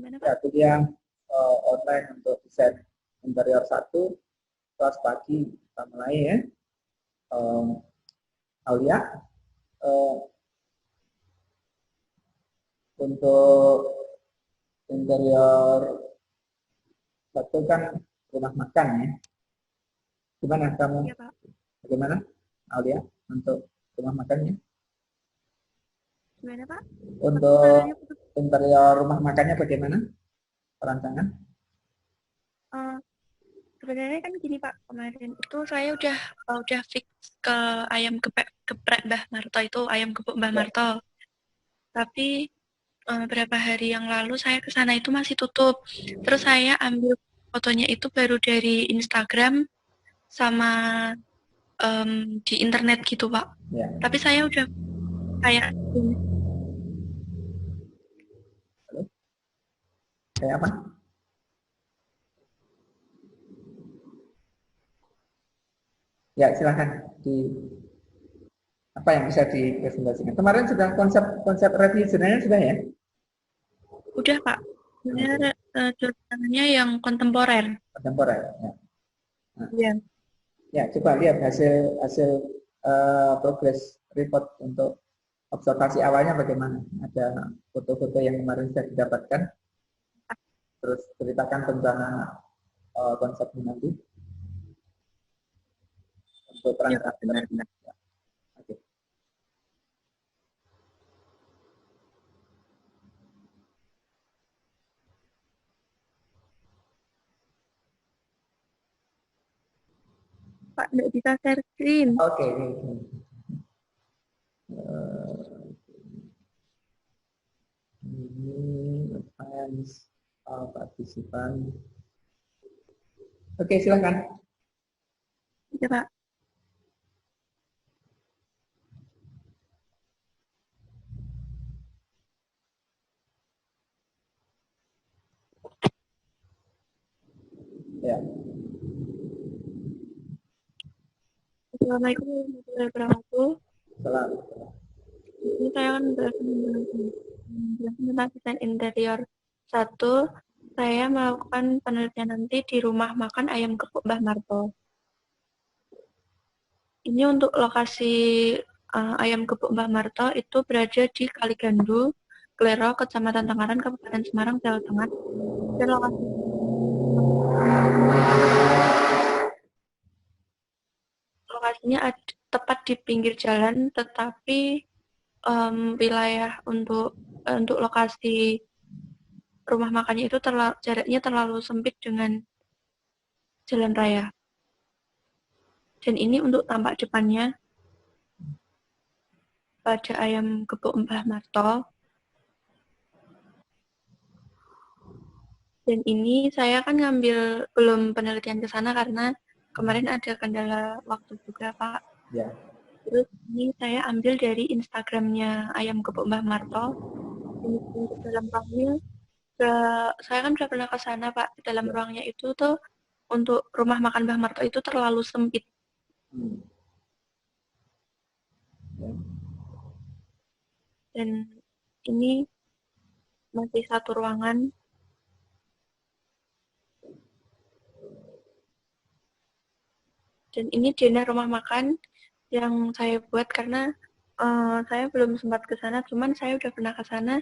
Gimana, Ya, Pak? kuliah online untuk desain interior 1, kelas pagi kita mulai ya. Aulia, eh, untuk interior 1 kan rumah makan ya. Gimana kamu? Iya, Pak. Bagaimana Aulia untuk rumah makannya? Gimana, Pak? Suaranya Untuk putus. interior rumah makannya bagaimana? Perancangan? Eh, Sebenarnya kan gini, Pak. Kemarin itu saya udah fix ke ayam geprek Mbah Marto, itu ayam gepuk Mbah Ya. Marto. Tapi beberapa hari yang lalu saya ke sana itu masih tutup. Terus saya ambil fotonya itu baru dari Instagram sama di internet gitu, Pak. Ya. Tapi saya udah kayak Halo? Kayak apa? Ya, silahkan di apa yang bisa dipresentasikan. Kemarin sudah konsep konsep revisionnya sudah ya? udah, Pak. Sebenarnya jurusannya yang kontemporer. Kontemporer. Ya. Nah, Iya. ya, coba lihat hasil hasil progress report untuk observasi awalnya bagaimana. Ada foto-foto yang kemarin sudah didapatkan. Terus ceritakan rencana konsepnya nanti untuk Iya, perancang. Pak, benar-benar. Ya, oke. Pak, nggak bisa share screen. Oke, oke. Eh, ini advance partisipan. Oke, silakan. Iya, Pak. Ya. Assalamualaikum warahmatullahi wabarakatuh. Selamat. Ini saya akan menjelaskan tentang desain interior. Satu, saya melakukan penelitian nanti di rumah makan ayam gepuk Mbah Marto. Ini untuk lokasi ayam gepuk Mbah Marto itu berada di Kaligandu, Klero, Kecamatan Tangaran, Kabupaten Semarang, Jawa Tengah. Dan lokasinya tepat di pinggir jalan, tetapi wilayah untuk lokasi rumah makannya itu jaraknya terlalu sempit dengan jalan raya. Dan ini untuk tampak depannya pada ayam gepuk Mbah Marto. Dan ini saya kan belum penelitian ke sana karena kemarin ada kendala waktu juga, Pak. Ya. Terus ini saya ambil dari Instagramnya ayam gepuk Mbah Marto. Ini untuk dalam ruangnya, saya kan sudah pernah ke sana, Pak. Di dalam ruangnya itu tuh untuk rumah makan Mbah Marto itu terlalu sempit. Hmm. Ya. Dan ini masih satu ruangan. Dan ini denah rumah makan yang saya buat karena saya belum sempat ke sana, cuman saya udah pernah ke sana.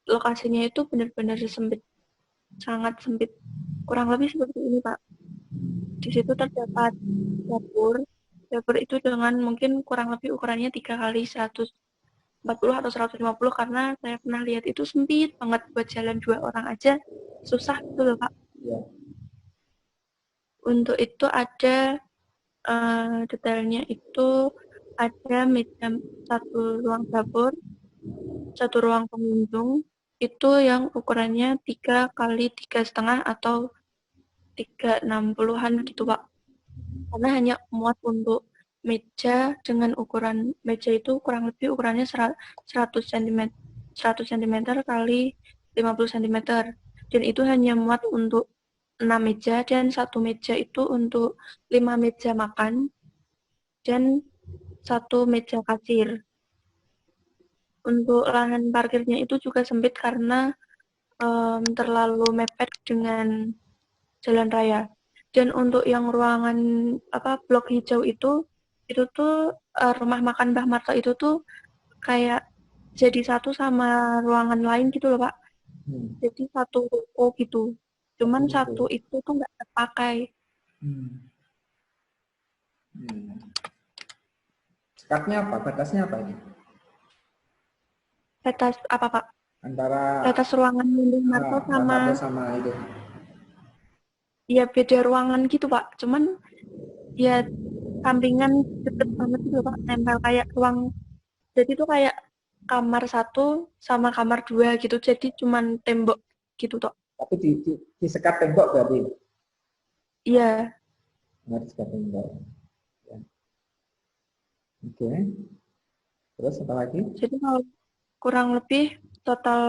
Lokasinya itu benar-benar sempit, sangat sempit. Kurang lebih seperti ini, Pak. Di situ terdapat dapur. Dapur itu dengan mungkin kurang lebih ukurannya 3 kali 140 atau 150 karena saya pernah lihat itu sempit banget, buat jalan 2 orang aja susah gitu loh, Pak. Ya. Untuk itu ada detailnya itu ada meja satu ruang dapur, satu ruang pengunjung itu yang ukurannya 3 kali 3,5 atau 360-an gitu, Pak. Karena hanya muat untuk meja dengan ukuran meja itu kurang lebih ukurannya 100 cm 100 cm kali 50 cm, dan itu hanya muat untuk 6 meja, dan satu meja itu untuk 5 meja makan dan satu meja kasir. Untuk lahan parkirnya itu juga sempit karena terlalu mepet dengan jalan raya. Dan untuk yang ruangan blok hijau itu tuh rumah makan Mbah Marto itu tuh kayak jadi satu sama ruangan lain gitu loh Pak. Hmm. Jadi satu ruko gitu. Satu Cuman itu. satu itu tuh nggak terpakai. Hmm. Hmm. Sekatnya apa? Batasnya apa ini? Batas apa Pak? Antara Batas ruangan Mbah Marto Mbak sama Marto sama itu. ya beda ruangan gitu Pak. Cuman ya sampingan deket banget gitu loh Pak. Nempel kayak ruang. Jadi tuh kayak kamar satu sama kamar dua gitu. Jadi cuman tembok gitu toh. Tapi di sekat tembok berarti. Iya. Nggak di sekat tembok. Ya. Oke. Terus apa lagi? Jadi kalau kurang lebih total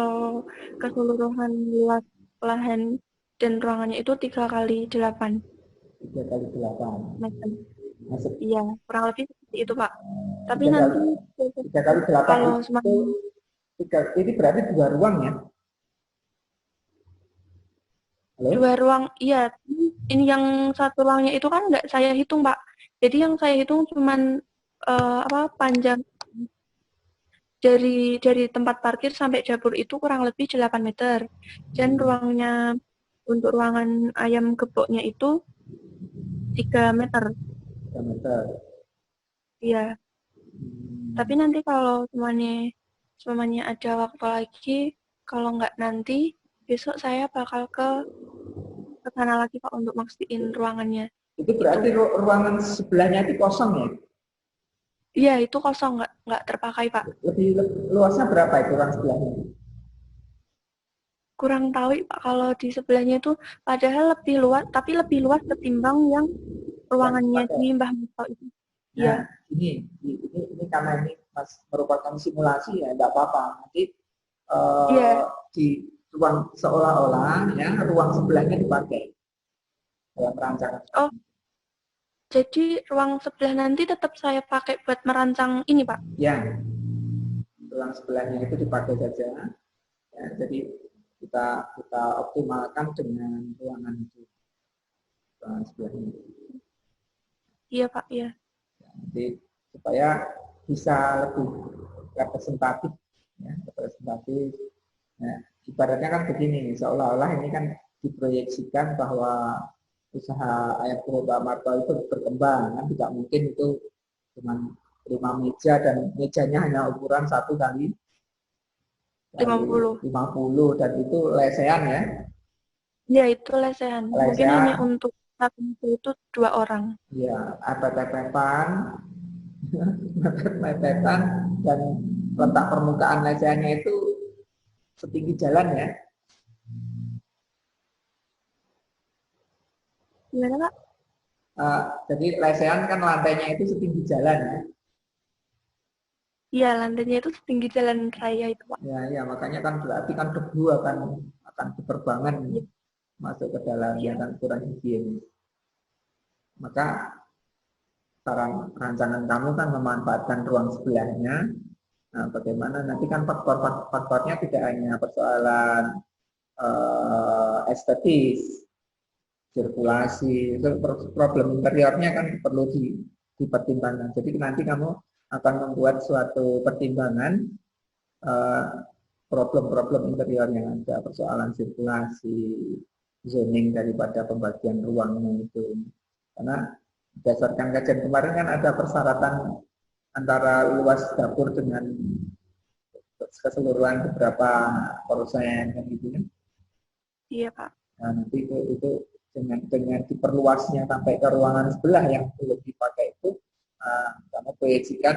keseluruhan luas lahan dan ruangannya itu 3 kali 8 3 kali 8. meter. Masuk Iya, kurang lebih seperti itu, Pak. Tapi tiga kali nanti tiga kali delapan kalau itu semakin ini berarti 2 ruang ya? dua Halo? ruang, iya. Ini yang satu ruangnya itu kan nggak saya hitung, Pak. Jadi yang saya hitung cuman panjang dari tempat parkir sampai dapur itu kurang lebih 8 meter. Dan Hmm, ruangnya untuk ruangan ayam gepoknya itu 3 meter. 3 meter. Iya. Tapi Hmm, nanti kalau semuanya ada waktu lagi, kalau nggak nanti, besok saya bakal ke sana lagi Pak untuk maksudin ruangannya. itu Itu. berarti ruangan sebelahnya itu kosong ya? Iya, itu kosong, nggak terpakai Pak. Luasnya berapa itu ruang sebelahnya? Kurang tahu Pak kalau di sebelahnya itu padahal lebih luas, tapi lebih luas ketimbang yang Yang ruangannya dipakai. di Mbah Musto itu. Iya, Nah, ini karena ini mas merupakan simulasi ya, tidak apa-apa. Nanti iya. di ruang seolah-olah ya ruang sebelahnya dipakai dalam rancangan. Oh, jadi ruang sebelah nanti tetap saya pakai buat merancang ini Pak. Ya, ruang sebelahnya itu dipakai saja. Ya, jadi kita kita optimalkan dengan ruangan itu, ruangan sebelahnya. Iya Pak, iya. Jadi supaya bisa lebih representatif, ya, representatif. Nah, ibaratnya kan begini, seolah-olah ini kan diproyeksikan bahwa usaha ayam Mbak Marto itu berkembang, kan tidak mungkin itu cuma 5 meja dan mejanya hanya ukuran 1 kali 50. 50 dan itu lesehan ya, Ya, itu lesehan. Mungkin hanya lesehan untuk satu itu 2 orang. ya ada tepetan, tepetan dan letak permukaan lesehannya itu setinggi jalan ya. Gimana, Pak? Jadi lesehan kan lantainya itu setinggi jalan ya. Iya, lantainya itu setinggi jalan raya itu, Pak. Ya, ya makanya kan berarti kan debu akan berterbangan Iya, masuk ke dalamnya iya. kan kurang higienis. Maka saran rancangan kamu kan memanfaatkan ruang sebelahnya. Nah, bagaimana nanti kan faktornya tidak hanya persoalan estetis, sirkulasi, itu problem interiornya kan perlu dipertimbangkan. Jadi nanti kamu akan membuat suatu pertimbangan eh, problem-problem interior yang ada, persoalan sirkulasi, zoning daripada pembagian ruangnya itu. Karena berdasarkan kajian kemarin kan ada persyaratan antara luas dapur dengan keseluruhan beberapa persen kan gitu ya. Iya, Pak. Nah, nanti itu dengan diperluasnya sampai ke ruangan sebelah yang belum dipakai itu, kamu proyeksikan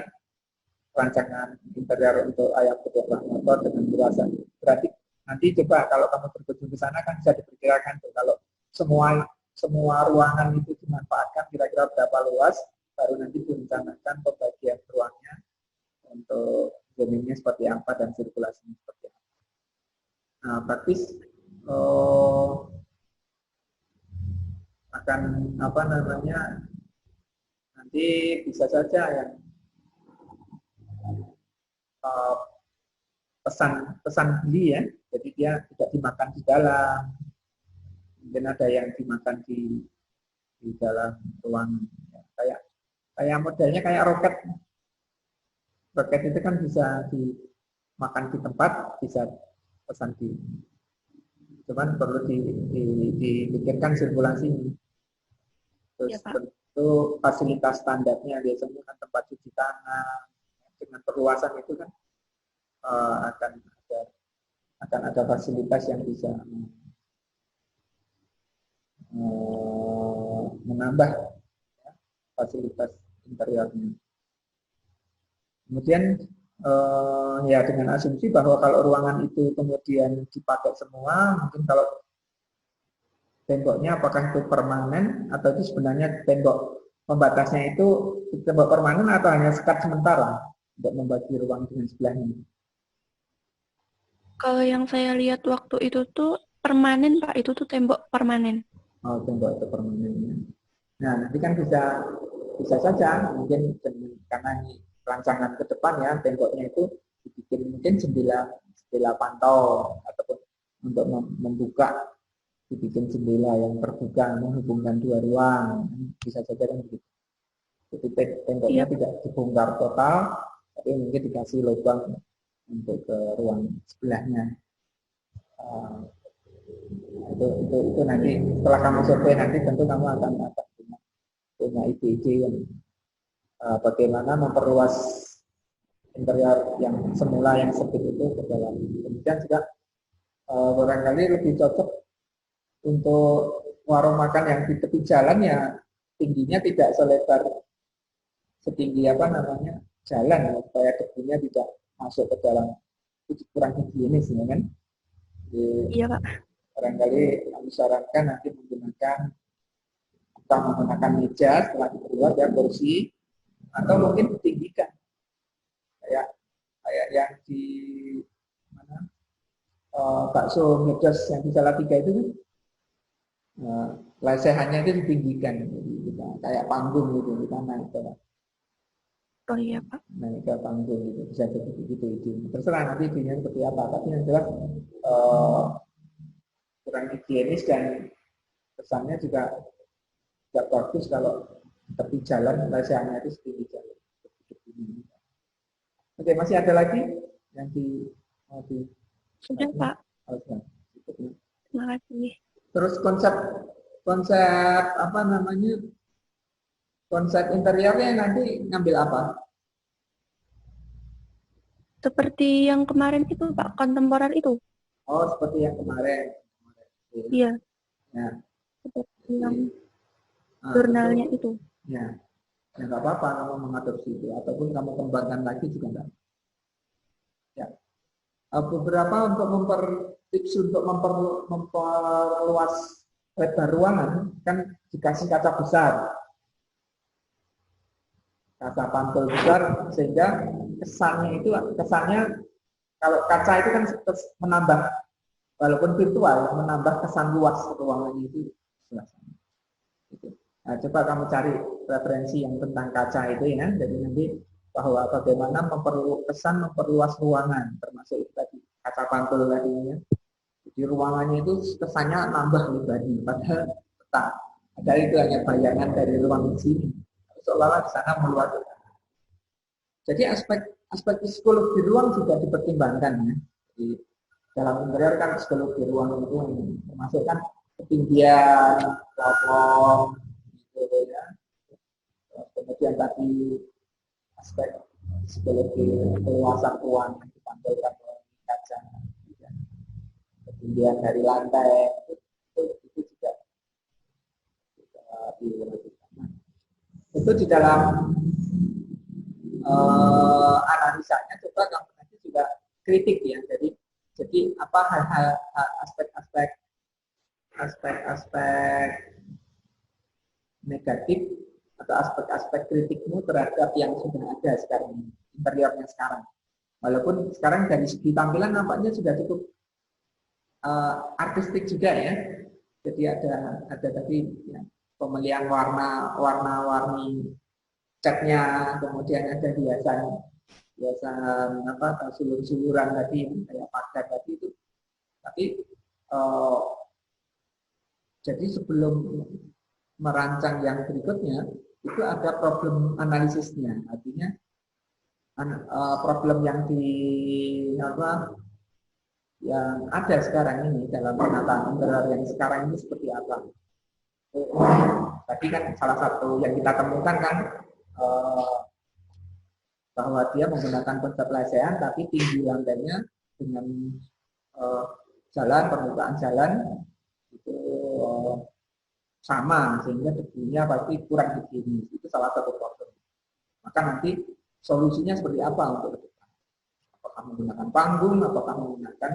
rancangan interior untuk ayam peternak motor dengan luasan. Berarti nanti coba kalau kamu berkunjung ke sana kan bisa diperkirakan tuh kalau semua semua ruangan itu dimanfaatkan kira-kira berapa luas, baru nanti direncanakan pembagian ruangnya untuk zoningnya seperti apa dan sirkulasinya seperti apa. Nah, praktis oh, akan apa namanya nanti bisa saja yang uh, pesan pesan beli ya Jadi dia tidak dimakan di dalam, mungkin ada yang dimakan di dalam ruangan. Ya, kayak modelnya kayak roket. Roket itu kan bisa dimakan di tempat, bisa pesan di. Cuman perlu dipikirkan sirkulasinya. Ya, Terus Pak. tentu fasilitas standarnya biasanya kan tempat cuci tangan dengan perluasan itu kan akan ada fasilitas yang bisa menambah ya, fasilitas interiornya. Kemudian ya dengan asumsi bahwa kalau ruangan itu kemudian dipakai semua, mungkin kalau temboknya apakah itu permanen atau itu sebenarnya tembok pembatasnya itu tembok permanen atau hanya sekat sementara untuk membagi ruang dengan sebelahnya. Kalau yang saya lihat waktu itu tuh permanen, Pak. Itu tuh tembok permanen. Oh, tembok itu permanen. Nah, nanti kan bisa saja mungkin karena ini rancangan ke depan ya temboknya itu dibikin mungkin jendela pantau ataupun untuk membuka dibikin jendela yang terbuka menghubungkan dua ruang bisa saja kan begitu. Jadi temboknya Iya, tidak dibongkar total tapi mungkin dikasih lubang untuk ke ruang sebelahnya. Itu nanti setelah kamu survei nanti tentu kamu akan punya ide-ide yang bagaimana memperluas interior yang semula yang sempit itu ke dalam. Kemudian juga barangkali lebih cocok untuk warung makan yang di tepi jalan ya tingginya tidak selebar setinggi apa namanya jalan ya, supaya debunya tidak masuk ke dalam itu kurang higienis ya kan. Jadi, iya, Pak. barangkali kami sarankan nanti menggunakan meja setelah keluar ya kursi atau mungkin ditinggikan kayak kayak yang di mana bakso Medas yang di Salatiga itu kan lesehannya itu ditinggikan jadi kita kayak panggung gitu kita Oh iya, Pak. naik ke panggung gitu bisa jadi begitu ide terserah nanti idenya seperti apa tapi yang jelas uh, kurang higienis dan kesannya juga tidak bagus kalau tepi jalan lesehannya itu setinggi jalan. Oke, masih ada lagi yang mau di Sudah, Pak. Oke. Terima kasih. Terus konsep konsep apa namanya konsep interiornya nanti ngambil apa? Seperti yang kemarin itu, Pak. Kontemporer itu. Oh, seperti yang kemarin. Iya. Ya, Seperti yang jadi, tentu jurnalnya itu. ya, ya nggak apa-apa kamu mengadopsi itu ataupun kamu kembangkan lagi juga enggak. Ya, beberapa untuk tips untuk memperluas lebar ruangan kan dikasih kaca besar, kaca pantul besar sehingga kesannya kalau kaca itu kan menambah walaupun virtual menambah kesan luas ruangannya itu jelas. Gitu. Nah, coba kamu cari referensi yang tentang kaca itu ya, jadi nanti bahwa bagaimana memperluas ruangan termasuk itu tadi kaca pantul tadi ya. Jadi ruangannya itu kesannya nambah pribadi padahal tak ada itu hanya bayangan dari ruang sini seolah-olah di sana meluas. Jadi aspek psikologi ruang juga dipertimbangkan ya. Jadi dalam interior kan psikologi ruang itu termasuk kan ketinggian, plafon, gitu ya. Kemudian tadi aspek psikologi keluasan ruang yang ditampilkan oleh kaca, ketinggian dari lantai itu juga dilakukan. Itu di dalam analisanya coba kamu nanti juga kritik ya. Jadi apa hal-hal aspek-aspek negatif atau aspek-aspek kritikmu terhadap yang sudah ada sekarang interiornya sekarang. Walaupun sekarang dari segi tampilan nampaknya sudah cukup artistik juga ya. Jadi ada tadi ya, pemilihan warna-warni catnya, kemudian ada hiasan apa sulur-suluran tadi kayak pagar tadi itu Tapi eh, jadi sebelum merancang yang berikutnya itu ada problem analisisnya, artinya problem yang di apa yang ada sekarang ini dalam penataan interior yang sekarang ini seperti apa. Tadi kan salah satu yang kita temukan kan eh, bahwa dia menggunakan konsep lesehan tapi tinggi lantainya dengan eh, jalan permukaan jalan itu sama sehingga debunya pasti kurang higienis. Itu salah satu problem. Maka nanti solusinya seperti apa untuk itu? Apakah menggunakan panggung, apakah menggunakan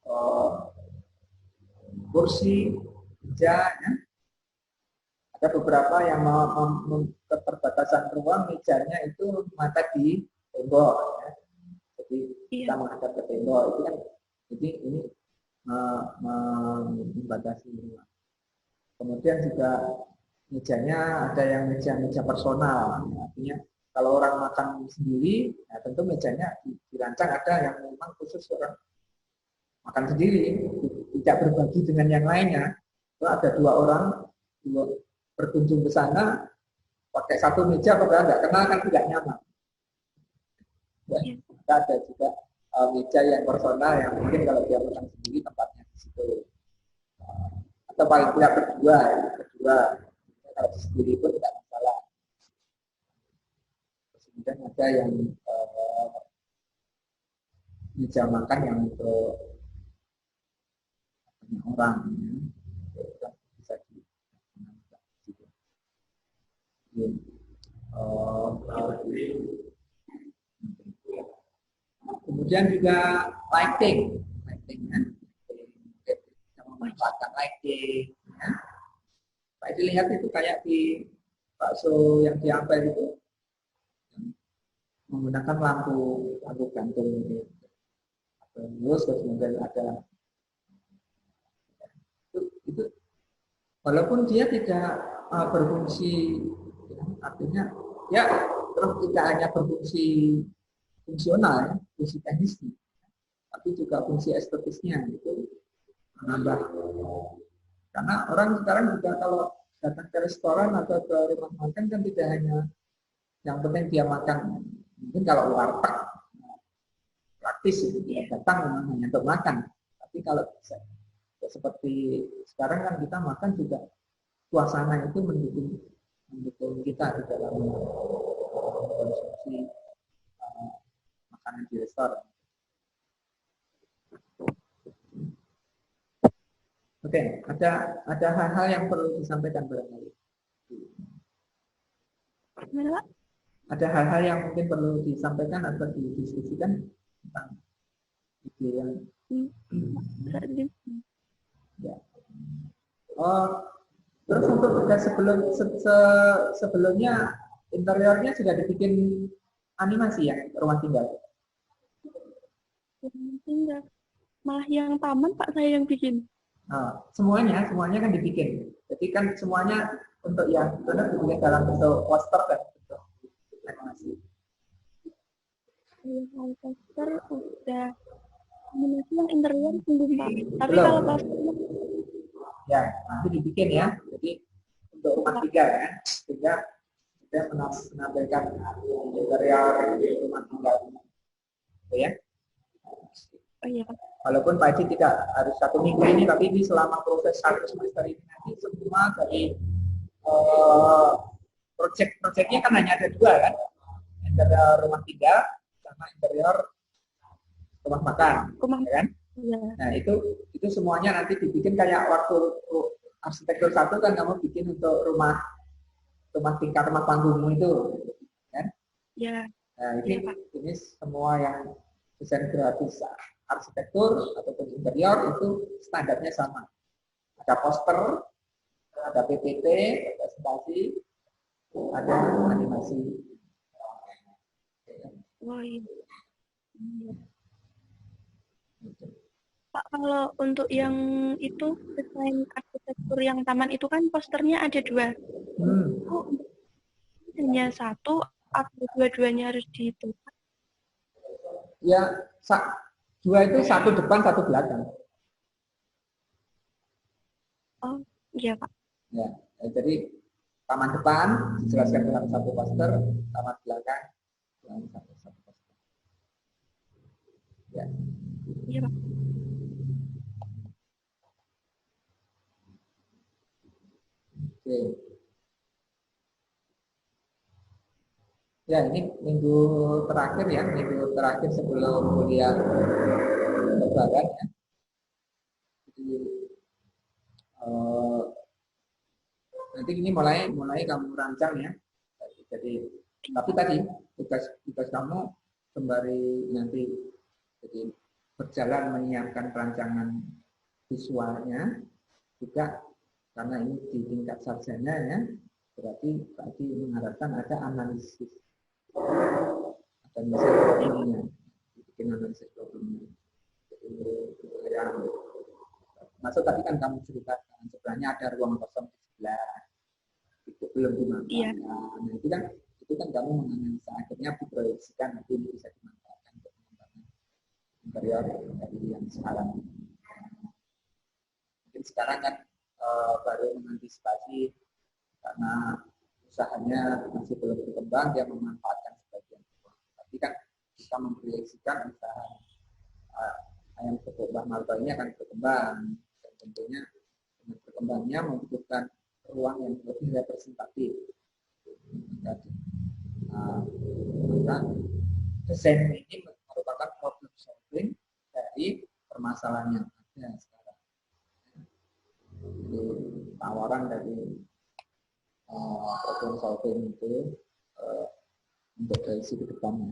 eh, kursi, meja, ya. Ada beberapa yang keterbatasan ruang mejanya itu mata di tembok, ya. Jadi kita menghadap ke tembok itu kan, jadi ini membatasi ruang. Kemudian juga mejanya ada yang meja personal, artinya kalau orang makan sendiri, ya tentu mejanya dirancang ada yang memang khusus orang makan sendiri, tidak berbagi dengan yang lainnya. Kalau ada dua orang berkunjung ke sana pakai satu meja, padahal nggak kenal kan tidak nyaman. Ya, ada juga meja yang personal yang mungkin kalau dia makan sendiri tempatnya di situ. Atau paling tidak berdua, ya, berdua. Kalau sendiri pun tidak masalah. Kemudian ada yang meja makan yang untuk orang, ya. Bisa di kemudian juga lighting, ya. Kita memanfaatkan lighting. Ya. Pak dilihat itu kayak di bakso yang di Ampel itu menggunakan lampu gantung itu. Terus kemudian ada itu walaupun dia tidak berfungsi, ya, artinya ya terus tidak hanya berfungsi fungsional, ya, fungsi teknisnya, tapi juga fungsi estetisnya itu menambah. Karena orang sekarang juga kalau datang ke restoran atau ke rumah makan kan tidak hanya yang penting dia makan. Mungkin kalau warteg praktis itu dia datang memang hanya untuk makan. Tapi kalau seperti sekarang kan kita makan juga suasana itu mendukung kita di dalam konsumsi makanan di restoran. Oke, ada hal-hal yang perlu disampaikan barangkali. Ada hal-hal yang mungkin perlu disampaikan atau didiskusikan tentang ide yang ya. Terus untuk sebelumnya interiornya sudah dibikin animasi ya rumah tinggal. Malah yang taman Pak saya yang bikin. Semuanya kan dibikin. Jadi kan semuanya untuk yang benar dibikin dalam bentuk poster dan bentuk animasi. Yang poster udah animasi, yang interior belum Pak. Tapi belum. kalau poster ya nanti dibikin ya. Jadi untuk rumah tinggal kan, sehingga kita menampilkan interior rumah tinggal. Oke ya. Oh iya Pak. Walaupun Pak Haji tidak harus 1 minggu ini, tapi ini selama proses 1 semester ini nanti semua dari proyek-proyeknya kan hanya ada 2 kan, interior rumah tinggal sama interior rumah makan, ya kan? Ya. Nah itu semuanya nanti dibikin kayak waktu arsitektur 1 kan kamu bikin untuk rumah tingkat rumah panggungmu itu, kan? Ya. Nah ini semua yang desain gratis arsitektur ataupun interior itu standarnya sama. Ada poster, ada PPT, presentasi, ada animasi. Wah, iya. Pak, kalau untuk yang itu desain arsitektur yang taman itu kan posternya ada 2. Oh, hanya 1 atau dua-duanya harus dibuat? Ya, 2 itu 1 depan 1 belakang. Iya, Pak. Ya, jadi taman depan dijelaskan dalam satu poster, taman belakang dalam satu poster. Ya. Iya, Pak. Oke. Ya, ini minggu terakhir ya, minggu terakhir sebelum kuliah lebaran ya. Jadi eh, nanti ini mulai kamu rancang ya. Jadi tapi tadi tugas kamu sembari nanti jadi berjalan menyiapkan rancangan visualnya juga karena ini di tingkat sarjana ya, berarti mengharapkan ada analisis problemnya, bikin analisis problemnya. Jadi yang masuk tadi kan kamu ceritakan sebenarnya ada ruang kosong di sebelah itu belum Iya. dimanfaatkan. Nah itu kan kamu menganalisa akhirnya diproyeksikan nanti ini bisa dimanfaatkan untuk pengembangan interior dari yang sekarang. Mungkin sekarang kan baru mengantisipasi karena usahanya masih belum berkembang, dia memanfaatkan sebagian ruang. Tapi kan kita memproyeksikan usaha ayam pokok Mbah Marta ini akan berkembang dan tentunya dengan berkembangnya membutuhkan ruang yang lebih representatif. Maka desain ini merupakan problem solving dari permasalahan yang ada sekarang. Jadi tawaran dari problem solving itu untuk dari ke depannya.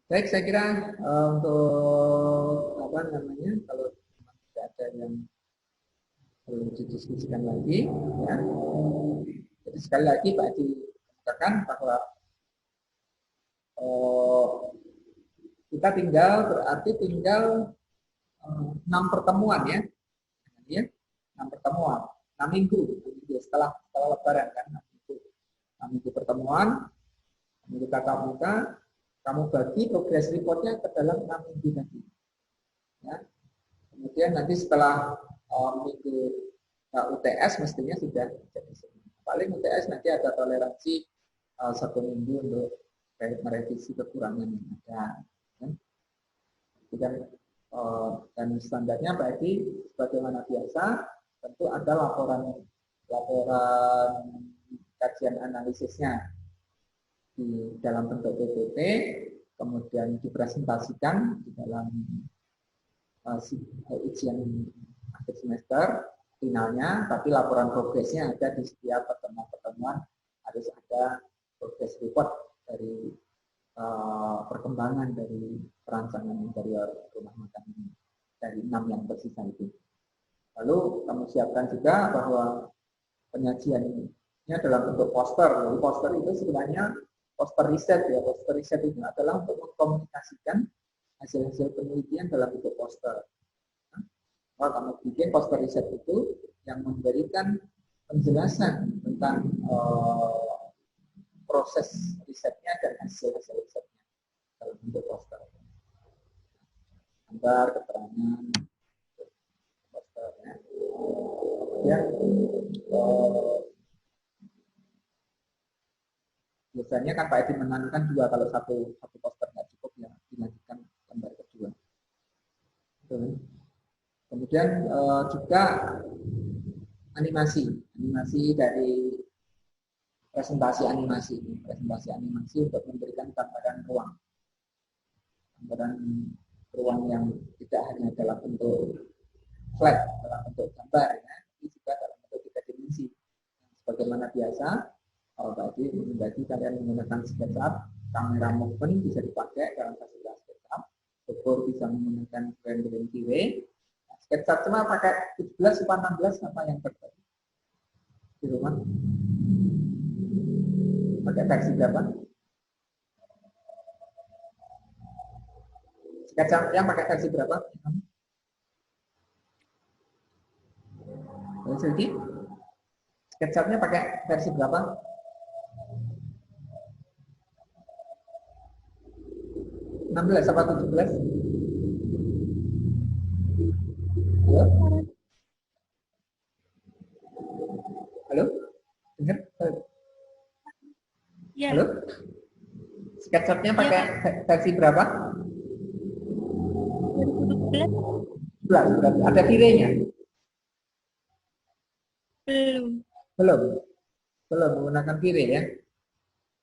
Baik, saya kira untuk apa namanya, kalau tidak ada yang perlu didiskusikan lagi, ya. Jadi sekali lagi Pak Edi katakan bahwa kita berarti tinggal 6 pertemuan ya, 6 pertemuan, 6 minggu setelah Lebaran kan, 6 minggu pertemuan, minggu tatap muka, kamu bagi progress reportnya ke dalam 6 minggu nanti. Ya. Kemudian nanti setelah minggu UTS mestinya sudah jadi paling UTS nanti ada toleransi 1 minggu untuk merevisi kekurangan yang ada. Dan, dan standarnya berarti sebagaimana biasa tentu ada laporan kajian analisisnya di dalam bentuk PPT, kemudian dipresentasikan di dalam ujian akhir semester finalnya, tapi laporan progresnya ada di setiap pertemuan harus ada progress report dari perkembangan dari perancangan interior rumah makan ini dari 6 yang tersisa itu. Lalu kamu siapkan juga bahwa penyajiannya dalam bentuk poster. Jadi poster itu sebenarnya poster riset ya. Poster riset itu adalah untuk mengkomunikasikan hasil-hasil penelitian dalam bentuk poster. Kalau kamu bikin poster riset itu yang memberikan penjelasan tentang proses risetnya dan hasil-hasil risetnya dalam bentuk poster. Gambar, keterangan, posternya. Ya, biasanya kan Pak Edi menanyakan juga kalau satu poster nggak cukup ya dilanjutkan gambar kedua. Kemudian juga animasi dari presentasi animasi untuk memberikan gambaran ruang yang tidak hanya dalam bentuk flat, dalam bentuk gambar ya, tapi juga dalam bentuk 3 dimensi. Sebagaimana biasa, tadi membagi kalian menggunakan SketchUp, kamera movement bisa dipakai dalam fasilitas SketchUp, Dokter bisa menggunakan rendering Kiwe. SketchUp cuma pakai 17 atau 16 apa yang terbaik di rumah? Pakai versi berapa? SketchUp yang pakai versi berapa? Jadi SketchUp-nya pakai versi berapa? 16 apa 17? Ya. Ya, Halo? SketchUp-nya iya pakai Kak. versi berapa? 2017 11 berarti. Ada tirenya? belum, Belum. Belum menggunakan tire ya.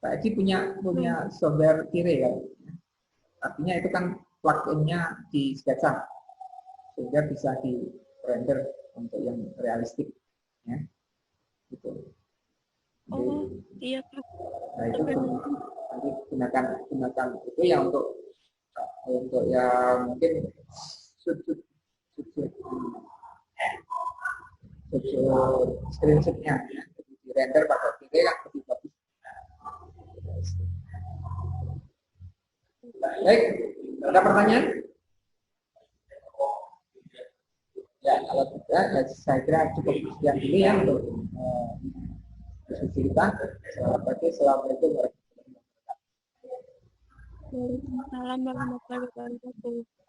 Pak Edi punya belum. software tire ya. Artinya itu kan plugin-nya di SketchUp sehingga bisa di render untuk yang realistik ya. Gitu. Jadi, Oh, iya Kak. nah itu Coba nanti. nanti gunakan gunakan itu yang untuk yang mungkin sudut sudut sudut screenshotnya ya. Jadi di render pakai tire kan lebih bagus. Baik, ada pertanyaan? Ya, kalau tidak, ya saya kira cukup sekian dulu ya untuk diskusi kita. Selamat pagi, assalamualaikum warahmatullahi wabarakatuh. Waalaikumsalam warahmatullahi wabarakatuh.